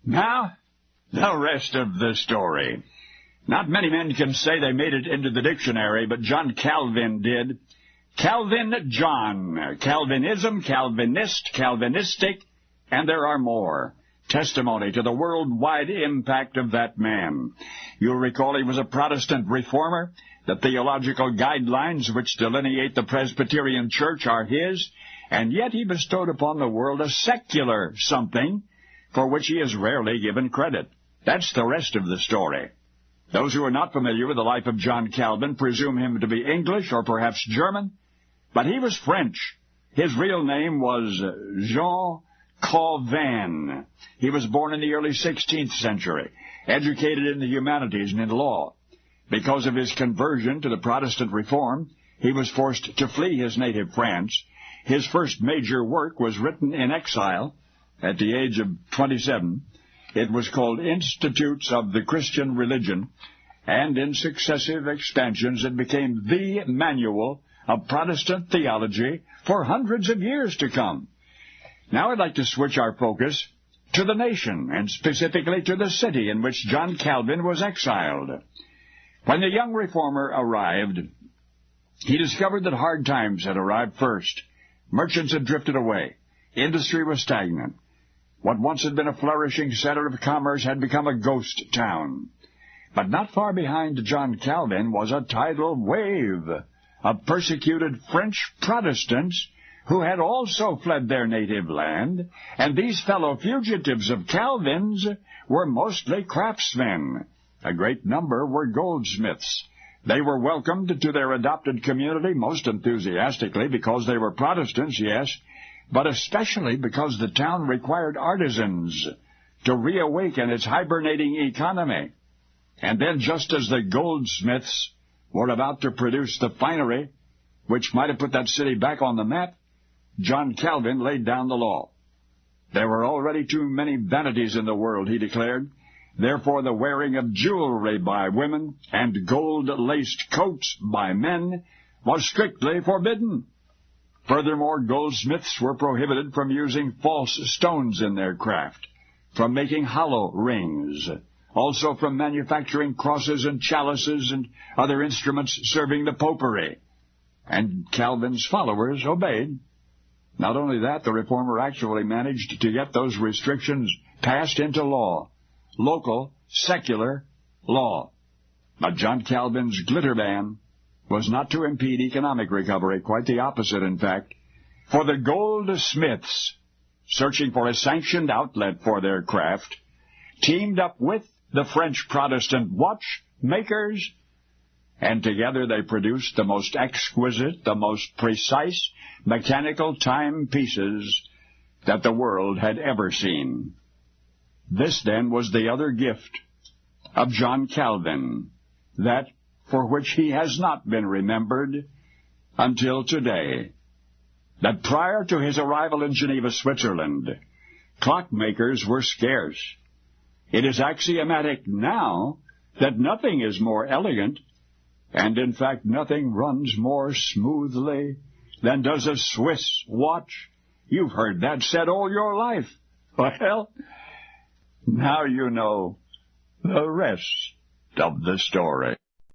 Now, the rest of the story. Not many men can say they made it into the dictionary, but John Calvin did. Calvin John, Calvinism, Calvinist, Calvinistic, and there are more. Testimony to the worldwide impact of that man. You'll recall he was a Protestant reformer. The theological guidelines which delineate the Presbyterian Church are his, and yet he bestowed upon the world a secular something for which he is rarely given credit. That's the rest of the story. Those who are not familiar with the life of John Calvin presume him to be English or perhaps German, but he was French. His real name was Jean Calvin. He was born in the early 16th century, educated in the humanities and in law. Because of his conversion to the Protestant reform, he was forced to flee his native France. His first major work was written in exile at the age of 27. It was called Institutes of the Christian Religion, and in successive expansions it became the manual of Protestant theology for hundreds of years to come. Now I'd like to switch our focus to the nation, and specifically to the city in which John Calvin was exiled. When the young reformer arrived, he discovered that hard times had arrived first. Merchants had drifted away. Industry was stagnant. What once had been a flourishing center of commerce had become a ghost town. But not far behind John Calvin was a tidal wave of persecuted French Protestants who had also fled their native land, and these fellow fugitives of Calvin's were mostly craftsmen. A great number were goldsmiths. They were welcomed to their adopted community most enthusiastically because they were Protestants, yes, but especially because the town required artisans to reawaken its hibernating economy. And then, just as the goldsmiths were about to produce the finery which might have put that city back on the map, John Calvin laid down the law. There were already too many vanities in the world, he declared. Therefore, the wearing of jewelry by women and gold-laced coats by men was strictly forbidden. Furthermore, goldsmiths were prohibited from using false stones in their craft, from making hollow rings, also from manufacturing crosses and chalices and other instruments serving the popery. And Calvin's followers obeyed. Not only that, the reformer actually managed to get those restrictions passed into law, local, secular law. But John Calvin's glitter ban was not to impede economic recovery, quite the opposite, in fact. For the goldsmiths, searching for a sanctioned outlet for their craft, teamed up with the French Protestant watchmakers, and together they produced the most exquisite, the most precise mechanical timepieces that the world had ever seen. This, then, was the other gift of John Calvin, that for which he has not been remembered until today. That prior to his arrival in Geneva, Switzerland, clockmakers were scarce. It is axiomatic now that nothing is more elegant, and in fact nothing runs more smoothly than does a Swiss watch. You've heard that said all your life. Well, now you know the rest of the story.